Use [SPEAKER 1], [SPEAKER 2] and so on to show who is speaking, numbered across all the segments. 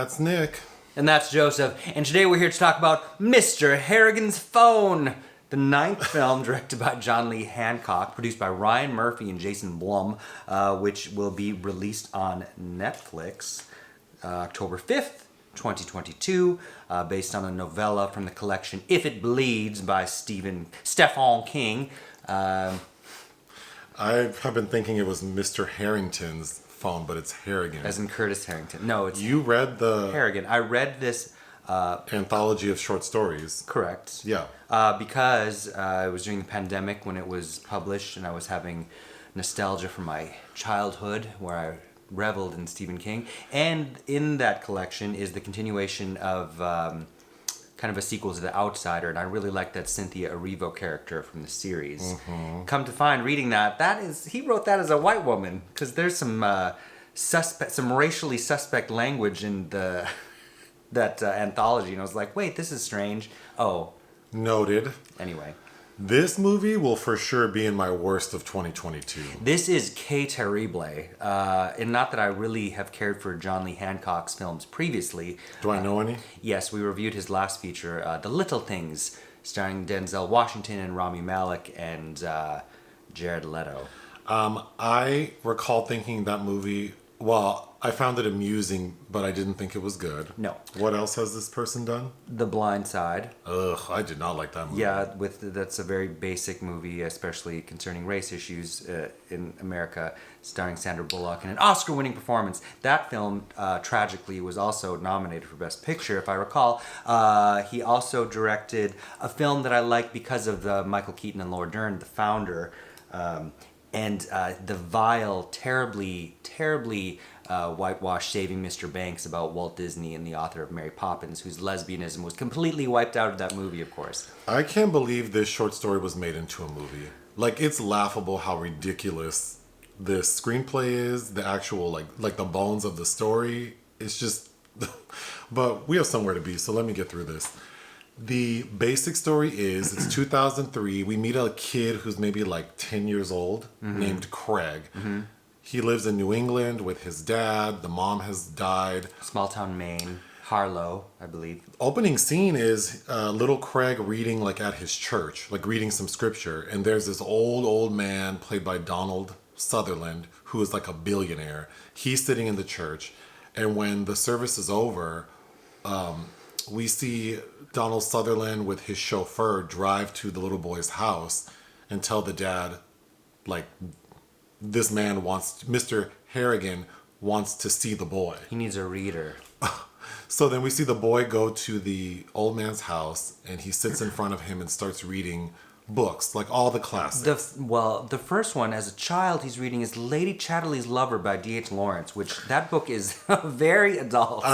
[SPEAKER 1] That's Nick.
[SPEAKER 2] And that's Joseph. And today we're here to talk about Mr. Harrigan's Phone, the ninth film directed by John Lee Hancock, produced by Ryan Murphy and Jason Blum, which will be released on Netflix October 5th, 2022, based on a novella from the collection If It Bleeds by Stephen King.
[SPEAKER 1] I have been thinking it was Mr. Harrington's phone, but it's Harrigan.
[SPEAKER 2] As in Curtis Harrington. No, it's
[SPEAKER 1] You read the
[SPEAKER 2] Harrigan. I read this.
[SPEAKER 1] anthology of short stories.
[SPEAKER 2] Correct.
[SPEAKER 1] Yeah.
[SPEAKER 2] Because it was during the pandemic when it was published, and I was having nostalgia from my childhood where I reveled in Stephen King. And in that collection is the continuation of kind of a sequel to The Outsider, and I really like that Cynthia Erivo character from the series. Mm-hmm. Come to find, reading he wrote that as a white woman, because there's some racially suspect language in that anthology, and I was like, wait, this is strange. Oh.
[SPEAKER 1] Noted.
[SPEAKER 2] Anyway.
[SPEAKER 1] This movie will for sure be in my worst of 2022.
[SPEAKER 2] This is Que Terrible. And not that I really have cared for John Lee Hancock's films previously.
[SPEAKER 1] Do I know any?
[SPEAKER 2] Yes, we reviewed his last feature, The Little Things, starring Denzel Washington and Rami Malek and Jared Leto.
[SPEAKER 1] I recall thinking that movie, well, I found it amusing, but I didn't think it was good.
[SPEAKER 2] No.
[SPEAKER 1] What else has this person done?
[SPEAKER 2] The Blind Side.
[SPEAKER 1] Ugh, I did not like that movie.
[SPEAKER 2] Yeah, that's a very basic movie, especially concerning race issues in America, starring Sandra Bullock in an Oscar-winning performance. That film, tragically, was also nominated for Best Picture, if I recall. He also directed a film that I like because of Michael Keaton and Laura Dern, The Founder, and the vile, terribly whitewashed Saving Mr. Banks about Walt Disney and the author of Mary Poppins, whose lesbianism was completely wiped out of that movie, of course.
[SPEAKER 1] I can't believe this short story was made into a movie. Like, it's laughable how ridiculous this screenplay is, the actual, like the bones of the story. It's just... But we have somewhere to be, so let me get through this. The basic story is, it's 2003. We meet a kid who's maybe like 10 years old, named Craig. Mm-hmm. He lives in New England with his dad. The mom has died.
[SPEAKER 2] Small town Maine. Harlow, I believe.
[SPEAKER 1] Opening scene is little Craig reading like at his church, like reading some scripture. And there's this old man played by Donald Sutherland, who is like a billionaire. He's sitting in the church. And when the service is over, we see Donald Sutherland with his chauffeur drive to the little boy's house and tell the dad, like, Mr. Harrigan wants to see the boy.
[SPEAKER 2] He needs a reader.
[SPEAKER 1] So then we see the boy go to the old man's house, and he sits in front of him and starts reading books, like all the classics.
[SPEAKER 2] The first one, as a child, he's reading is Lady Chatterley's Lover by D.H. Lawrence, which that book is very adult.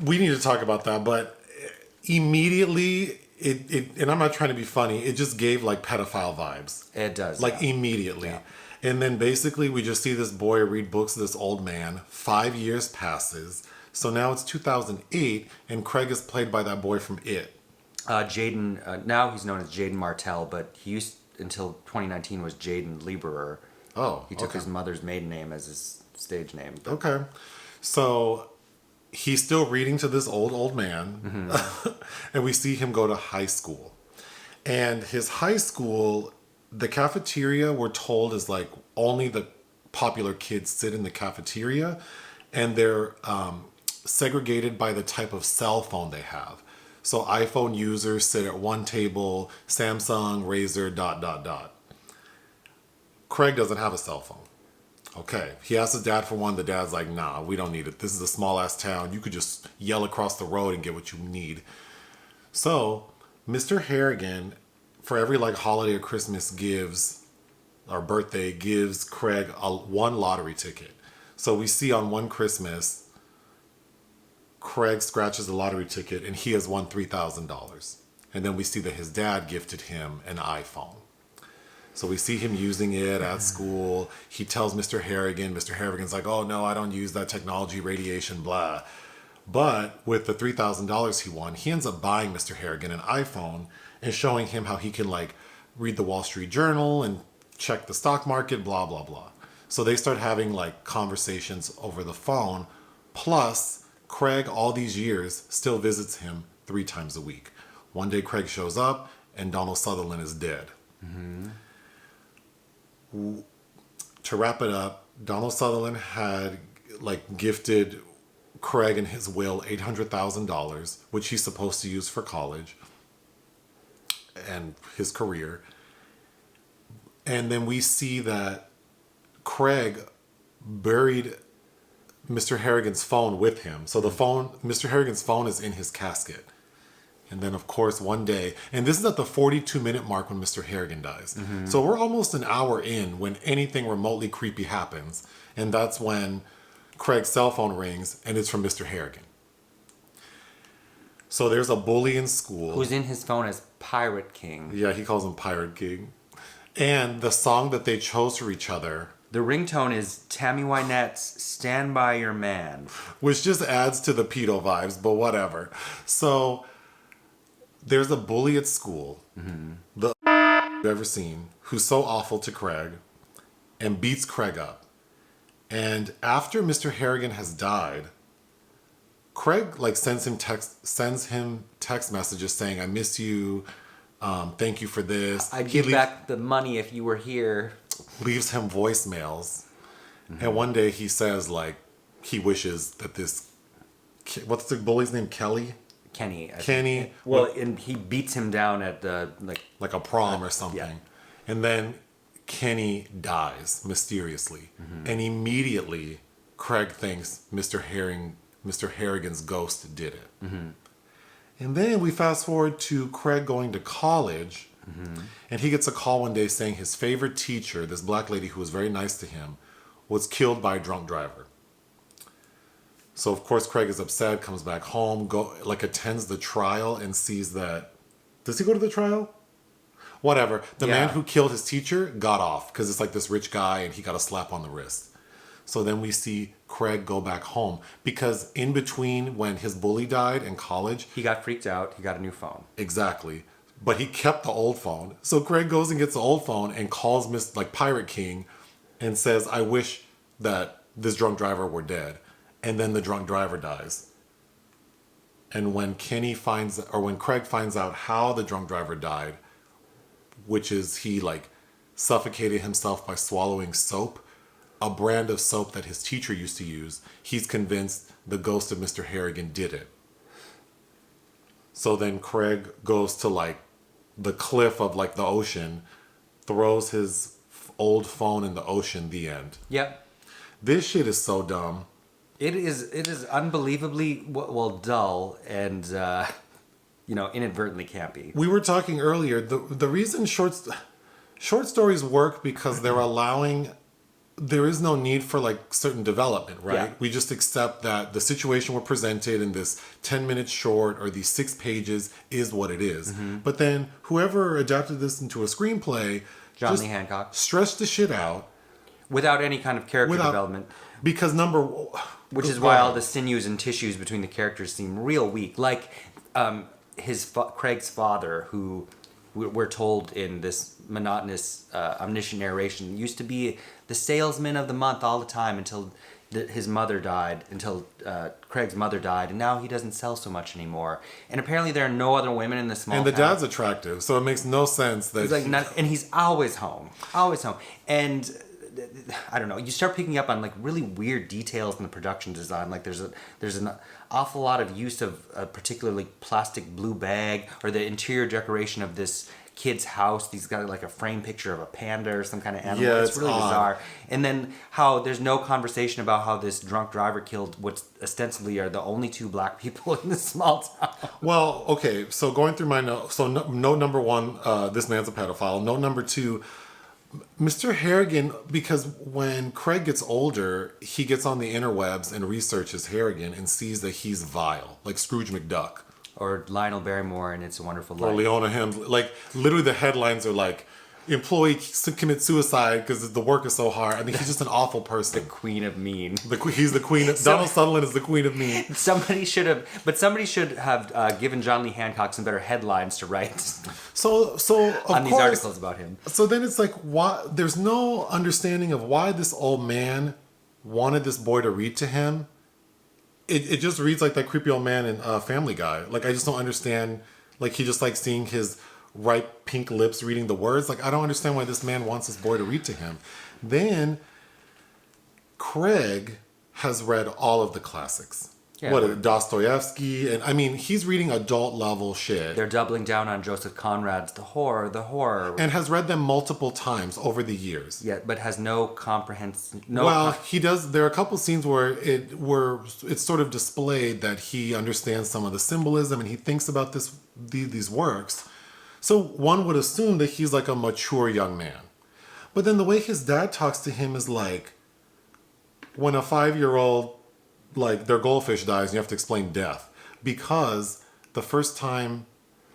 [SPEAKER 1] We need to talk about that, but immediately, and I'm not trying to be funny, it just gave like pedophile vibes.
[SPEAKER 2] It does.
[SPEAKER 1] Like immediately. Yeah. And then basically we just see this boy read books to this old man. 5 years passes. So now it's 2008, and Craig is played by that boy from It.
[SPEAKER 2] Jaden, now he's known as Jaden Martell, but he used, until 2019, was Jaden Lieberer.
[SPEAKER 1] Oh,
[SPEAKER 2] He took his mother's maiden name as his stage name.
[SPEAKER 1] Okay. So he's still reading to this old man, and we see him go to high school. And his high school, the cafeteria, we're told, is like only the popular kids sit in the cafeteria, and they're segregated by the type of cell phone they have. So iPhone users sit at one table, Samsung, Razer, ... Craig doesn't have a cell phone. Okay, he asks his dad for one. The dad's like, nah, we don't need it. This is a small ass town. You could just yell across the road and get what you need. So Mr. Harrigan, for every like holiday or Christmas or birthday, gives Craig one lottery ticket. So we see on one Christmas, Craig scratches the lottery ticket and he has won $3,000. And then we see that his dad gifted him an iPhone. So we see him using it at school. He tells Mr. Harrigan. Mr. Harrigan's like, oh, no, I don't use that technology, radiation, blah. But with the $3,000 he won, he ends up buying Mr. Harrigan an iPhone and showing him how he can like read the Wall Street Journal and check the stock market, blah, blah, blah. So they start having like conversations over the phone. Plus, Craig, all these years, still visits him 3 times a week. One day Craig shows up and Donald Sutherland is dead. To wrap it up, Donald Sutherland had like gifted Craig in his will $800,000, which he's supposed to use for college and his career. And then we see that Craig buried Mr. Harrigan's phone with him. So Mr. Harrigan's phone is in his casket. And then, of course, one day, and this is at the 42-minute mark when Mr. Harrigan dies. So we're almost an hour in when anything remotely creepy happens. And that's when Craig's cell phone rings, and it's from Mr. Harrigan. So there's a bully in school.
[SPEAKER 2] Who's in his phone as Pirate King.
[SPEAKER 1] Yeah, he calls him Pirate King. And the song that they chose for each other,
[SPEAKER 2] The ringtone is Tammy Wynette's Stand By Your Man.
[SPEAKER 1] which just adds to the pedo vibes, but whatever. So there's a bully at school, the I've ever seen, who's so awful to Craig and beats Craig up. And after Mr. Harrigan has died, Craig like sends him text messages saying, "I miss you. Thank you for this."
[SPEAKER 2] I'd give back the money if you were here.
[SPEAKER 1] Leaves him voicemails. And one day he says like he wishes that what's the bully's name?
[SPEAKER 2] Kenny.
[SPEAKER 1] Kenny.
[SPEAKER 2] Well, and he beats him down at the
[SPEAKER 1] like a prom or something.
[SPEAKER 2] yeah.
[SPEAKER 1] And then Kenny dies mysteriously. And immediately Craig thinks Mr. Harrigan's ghost did it. And then we fast forward to Craig going to college. And he gets a call one day saying his favorite teacher, this black lady who was very nice to him, was killed by a drunk driver. So of course Craig is upset, comes back home, attends the trial and sees that. Does he go to the trial? Whatever. The man who killed his teacher got off because it's like this rich guy and he got a slap on the wrist. So then we see Craig go back home because in between when his bully died in college,
[SPEAKER 2] he got freaked out. He got a new phone.
[SPEAKER 1] Exactly. But he kept the old phone. So Craig goes and gets the old phone and calls Pirate King and says, "I wish that this drunk driver were dead." And then the drunk driver dies. And when Craig finds out how the drunk driver died, which is he suffocated himself by swallowing soap, a brand of soap that his teacher used to use, he's convinced the ghost of Mr. Harrigan did it. So then Craig goes to the cliff of the ocean, throws his old phone in the ocean, the end.
[SPEAKER 2] Yep.
[SPEAKER 1] This shit is so dumb.
[SPEAKER 2] It is unbelievably dull and inadvertently campy.
[SPEAKER 1] We were talking earlier, the reason short stories work because there is no need for certain development, right?
[SPEAKER 2] Yeah.
[SPEAKER 1] We just accept that the situation we're presented in this 10 minutes short or these 6 pages is what it is. But then whoever adapted this into a screenplay,
[SPEAKER 2] John
[SPEAKER 1] just
[SPEAKER 2] Lee Hancock.
[SPEAKER 1] stretched the shit out.
[SPEAKER 2] Without any kind of character development.
[SPEAKER 1] Because
[SPEAKER 2] Which is why all the sinews and tissues between the characters seem real weak. Like Craig's father, who we're told in this monotonous, omniscient narration, used to be the salesman of the month all the time until his mother died, until Craig's mother died, and now he doesn't sell so much anymore. And apparently there are no other women in the small
[SPEAKER 1] And the
[SPEAKER 2] town.
[SPEAKER 1] dad's attractive, so it makes no sense that...
[SPEAKER 2] And he's always home. Always home. And... I don't know. You start picking up on really weird details in the production design. There's an awful lot of use of a particularly plastic blue bag, or the interior decoration of this kid's house. He's got a frame picture of a panda or some kind of animal.
[SPEAKER 1] Yeah,
[SPEAKER 2] it's really
[SPEAKER 1] odd.
[SPEAKER 2] bizarre. And then how there's no conversation about how this drunk driver killed what ostensibly are the only 2 black people in this small town.
[SPEAKER 1] Well, okay, so going through my notes, so note number 1, this man's a pedophile. Note number 2, Mr. Harrigan, because when Craig gets older, he gets on the interwebs and researches Harrigan and sees that he's vile, like Scrooge McDuck.
[SPEAKER 2] Or Lionel Barrymore in It's a Wonderful Life.
[SPEAKER 1] Or Leona Helms. Literally the headlines are employee commits suicide because the work is so hard. I think he's just an awful person.
[SPEAKER 2] Queen of mean.
[SPEAKER 1] He's the queen of... Donald Sutherland is the queen of mean.
[SPEAKER 2] Somebody should have given John Lee Hancock some better headlines to write
[SPEAKER 1] So
[SPEAKER 2] on these articles about him.
[SPEAKER 1] So then it's why there's no understanding of why this old man wanted this boy to read to him. it just reads like that creepy old man in Family Guy. Like, I just don't understand. Like, he just like seeing his ripe pink lips reading the words. Like, I don't understand why this man wants this boy to read to him. Then Craig has read all of the classics.
[SPEAKER 2] Yeah.
[SPEAKER 1] What, Dostoevsky, and I mean, he's reading adult level shit.
[SPEAKER 2] They're doubling down on Joseph Conrad's The Horror.
[SPEAKER 1] And has read them multiple times over the years.
[SPEAKER 2] Yeah, but has no comprehensive.
[SPEAKER 1] He does. There are a couple scenes where it's sort of displayed that he understands some of the symbolism and he thinks about these works. So one would assume that he's like a mature young man, but then the way his dad talks to him is like when a 5-year-old, like, their goldfish dies and you have to explain death, because the first time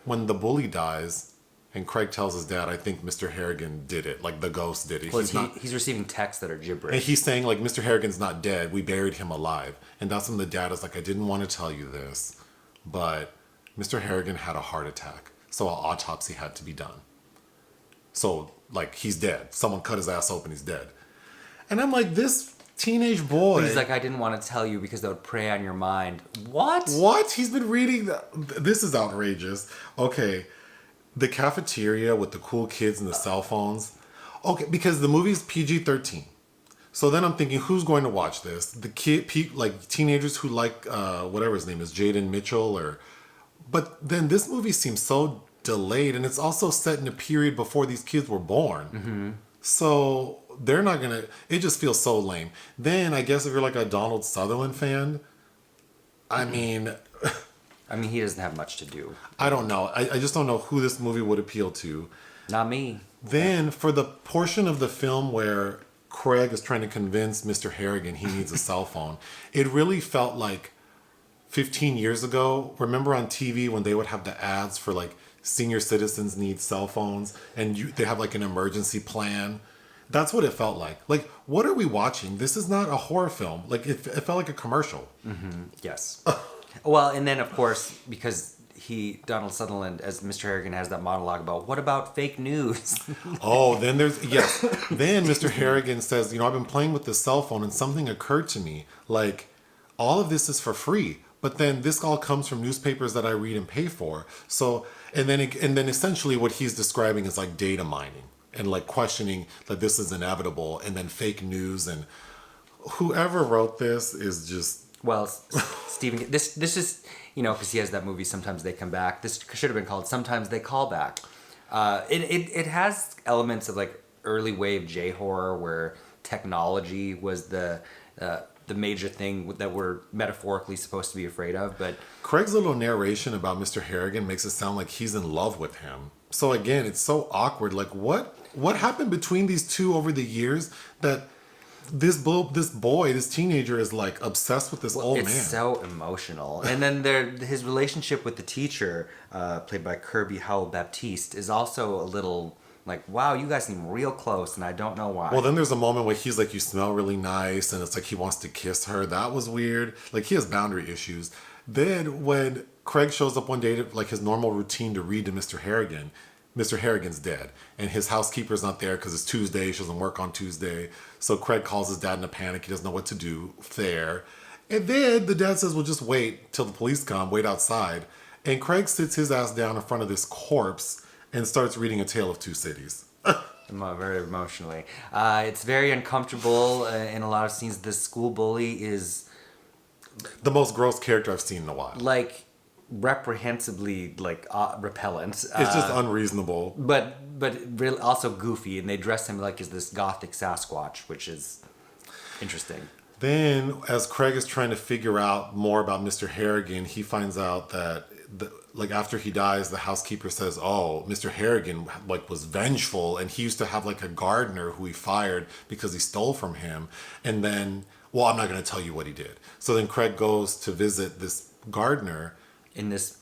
[SPEAKER 1] when the bully dies and Craig tells his dad, I think Mr. Harrigan did it, like the ghost did it.
[SPEAKER 2] Well, he's receiving texts that are gibberish.
[SPEAKER 1] And he's saying, like, Mr. Harrigan's not dead, we buried him alive. And that's when the dad is like, I didn't want to tell you this, but Mr. Harrigan had a heart attack, so an autopsy had to be done. So, like, he's dead. Someone cut his ass open, he's dead. And I'm like, this teenage boy.
[SPEAKER 2] He's like, I didn't want to tell you because that would prey on your mind. What?
[SPEAKER 1] What? He's been reading this is outrageous. Okay. The cafeteria with the cool kids and the cell phones. Okay, because the movie's PG-13. So then I'm thinking, who's going to watch this? The like teenagers who like whatever his name is, Jaden Mitchell, but then this movie seems so delayed, and it's also set in a period before these kids were born. Mm-hmm. So they're not gonna. It just feels so lame. Then I guess if you're like a Donald Sutherland fan, I mean,
[SPEAKER 2] he doesn't have much to do.
[SPEAKER 1] I don't know. I just don't know who this movie would appeal to.
[SPEAKER 2] Not me.
[SPEAKER 1] Then for the portion of the film where Craig is trying to convince Mr. Harrigan he needs a cell phone, it really felt like 15 years ago. Remember on TV when they would have the ads for like senior citizens need cell phones and they have like an emergency plan? That's what it felt like. Like, what are we watching? This is not a horror film. Like, it felt like a commercial.
[SPEAKER 2] Mm-hmm. Yes. Well, and then, of course, because Donald Sutherland, as Mr. Harrigan, has that monologue about, what about fake news?
[SPEAKER 1] Oh, then Then Mr. Harrigan says, I've been playing with this cell phone and something occurred to me. Like, all of this is for free. But then this all comes from newspapers that I read and pay for. So, and then essentially what he's describing is like data mining. And like questioning that this is inevitable, and then fake news, and whoever wrote this is just.
[SPEAKER 2] Well, Stephen, this is, because he has that movie Sometimes They Come Back. This should have been called Sometimes They Call Back. It has elements of like early wave J horror where technology was the major thing that we're metaphorically supposed to be afraid of. But
[SPEAKER 1] Craig's little narration about Mr. Harrigan makes it sound like he's in love with him. So again, it's so awkward. Like, what happened between these two over the years that this teenager is like obsessed with this old man?
[SPEAKER 2] It's so emotional. And then his relationship with the teacher, played by Kirby Howell Baptiste, is also a little like, wow, you guys seem real close, and I don't know why.
[SPEAKER 1] Well, then there's a moment where he's like, you smell really nice, and it's like he wants to kiss her. That was weird. Like, he has boundary issues. Then when Craig shows up one day to like his normal routine to read to Mr. Harrigan, Mr. Harrigan's dead, and his housekeeper's not there because it's Tuesday. She doesn't work on Tuesday. So Craig calls his dad in a panic. He doesn't know what to do. Fair. And then the dad says, well, just wait till the police come. Wait outside. And Craig sits his ass down in front of this corpse and starts reading A Tale of Two Cities.
[SPEAKER 2] Very emotionally. It's very uncomfortable in a lot of scenes. The school bully is
[SPEAKER 1] the most gross character I've seen in a while.
[SPEAKER 2] Like, reprehensibly repellent.
[SPEAKER 1] It's just unreasonable.
[SPEAKER 2] But really also goofy, and they dress him like as this gothic Sasquatch, which is interesting.
[SPEAKER 1] Then, as Craig is trying to figure out more about Mr. Harrigan, he finds out that after he dies, the housekeeper says, oh, Mr. Harrigan was vengeful, and he used to have like a gardener who he fired because he stole from him. And then, well, I'm not going to tell you what he did. So then Craig goes to visit this gardener in this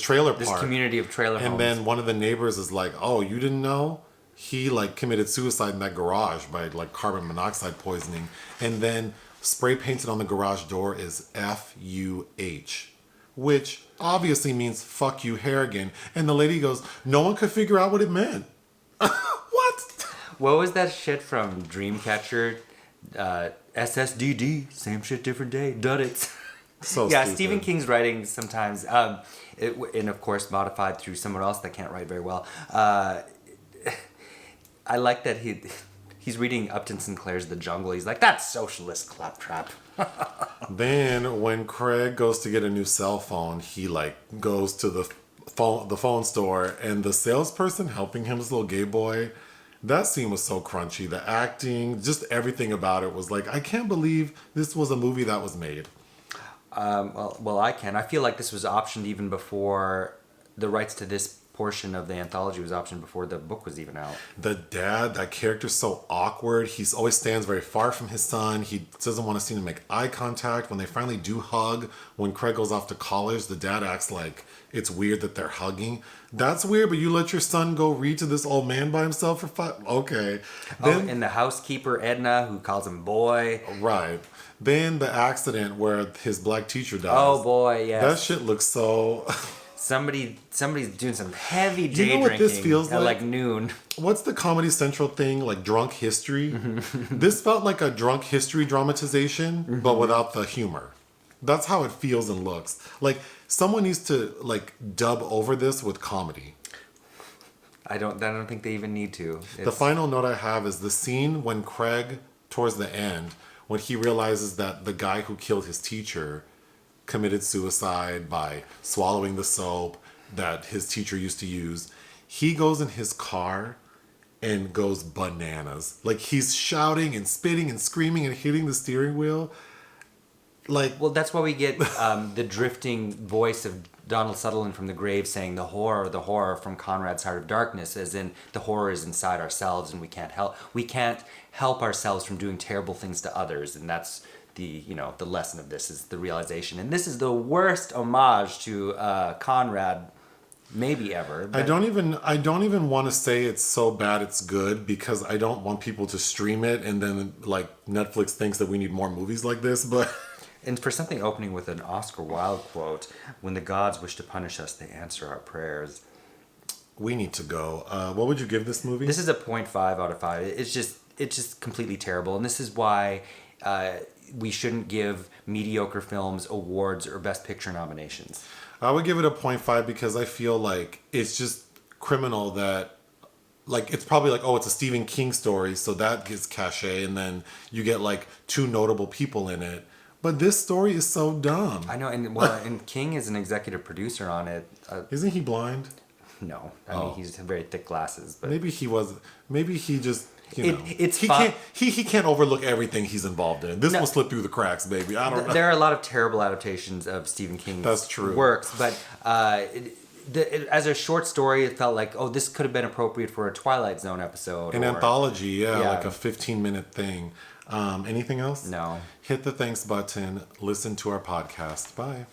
[SPEAKER 1] trailer park,
[SPEAKER 2] this community of trailer homes.
[SPEAKER 1] And then one of the neighbors is like, oh, you didn't know? He committed suicide in that garage by carbon monoxide poisoning. And then spray painted on the garage door is F-U-H, which obviously means fuck you, Harrigan. And the lady goes, no one could figure out what it meant. What?
[SPEAKER 2] What was that shit from Dreamcatcher? SSDD, same shit, different day. Done it.
[SPEAKER 1] So
[SPEAKER 2] Yeah,
[SPEAKER 1] stupid.
[SPEAKER 2] Stephen King's writing sometimes, and of course modified through someone else that can't write very well. I like that he's reading Upton Sinclair's The Jungle. He's like, that's socialist claptrap.
[SPEAKER 1] Then when Craig goes to get a new cell phone, he like goes to the phone store, and the salesperson helping him, this little gay boy. That scene was so crunchy. The acting, just everything about it was like, I can't believe this was a movie that was made.
[SPEAKER 2] Well, I can. I feel like this was optioned even before the rights to this portion of the anthology was optioned before the book was even out.
[SPEAKER 1] The dad, that character's so awkward. He's always stands very far from his son. He doesn't want to see him make eye contact. When they finally do hug, when Craig goes off to college, the dad acts like it's weird that they're hugging. That's weird, but you let your son go read to this old man by himself for 5... Okay. Then,
[SPEAKER 2] And the housekeeper, Edna, who calls him boy.
[SPEAKER 1] right. Then the accident where his black teacher dies.
[SPEAKER 2] Oh boy, yes.
[SPEAKER 1] That shit looks so...
[SPEAKER 2] Somebody's doing some heavy day
[SPEAKER 1] You know what
[SPEAKER 2] drinking
[SPEAKER 1] this feels
[SPEAKER 2] at
[SPEAKER 1] like?
[SPEAKER 2] like noon.
[SPEAKER 1] What's the Comedy Central thing, like drunk history? This felt like a drunk history dramatization, but without the humor. That's how it feels and looks. Like someone needs to like dub over this with comedy.
[SPEAKER 2] I don't think they even need to.
[SPEAKER 1] The final note I have is the scene when Craig, towards the end, when he realizes that the guy who killed his teacher committed suicide by swallowing the soap that his teacher used to use. He goes in his car and goes bananas. Like he's shouting and spitting and screaming and hitting the steering wheel. Like,
[SPEAKER 2] Well, that's why we get the drifting voice of Donald Sutherland from the grave saying the horror from Conrad's Heart of Darkness, as in the horror is inside ourselves and we can't help ourselves from doing terrible things to others, and that's the lesson of this is the realization. And this is the worst homage to Conrad maybe ever.
[SPEAKER 1] I don't even want to say it's so bad it's good, because I don't want people to stream it and then like Netflix thinks that we need more movies like this, but
[SPEAKER 2] And for something opening with an Oscar Wilde quote, when the gods wish to punish us, they answer our prayers.
[SPEAKER 1] we need to go. What would you give this movie?
[SPEAKER 2] This is a 0.5 out of 5. It's just completely terrible. And this is why we shouldn't give mediocre films awards or Best Picture nominations.
[SPEAKER 1] I would give it a 0.5 because I feel like it's just criminal that, like, it's probably like, oh, it's a Stephen King story, so that gets cachet, and then you get like two notable people in it. But this story is so dumb.
[SPEAKER 2] I know, and King is an executive producer on it.
[SPEAKER 1] Isn't he blind?
[SPEAKER 2] No, I mean he's very thick glasses, but
[SPEAKER 1] Maybe he was. Maybe he just. You know,
[SPEAKER 2] it's
[SPEAKER 1] he
[SPEAKER 2] fun-
[SPEAKER 1] can't. He can't overlook everything he's involved in. This will slip through the cracks, baby. I don't know.
[SPEAKER 2] there are a lot of terrible adaptations of Stephen King's
[SPEAKER 1] That's true.
[SPEAKER 2] works, but as a short story, it felt like, oh, this could have been appropriate for a Twilight Zone episode.
[SPEAKER 1] An
[SPEAKER 2] or-
[SPEAKER 1] anthology, yeah,
[SPEAKER 2] Yeah.
[SPEAKER 1] like a 15-minute thing. Anything else?
[SPEAKER 2] No.
[SPEAKER 1] Hit the thanks button. Listen to our podcast. Bye.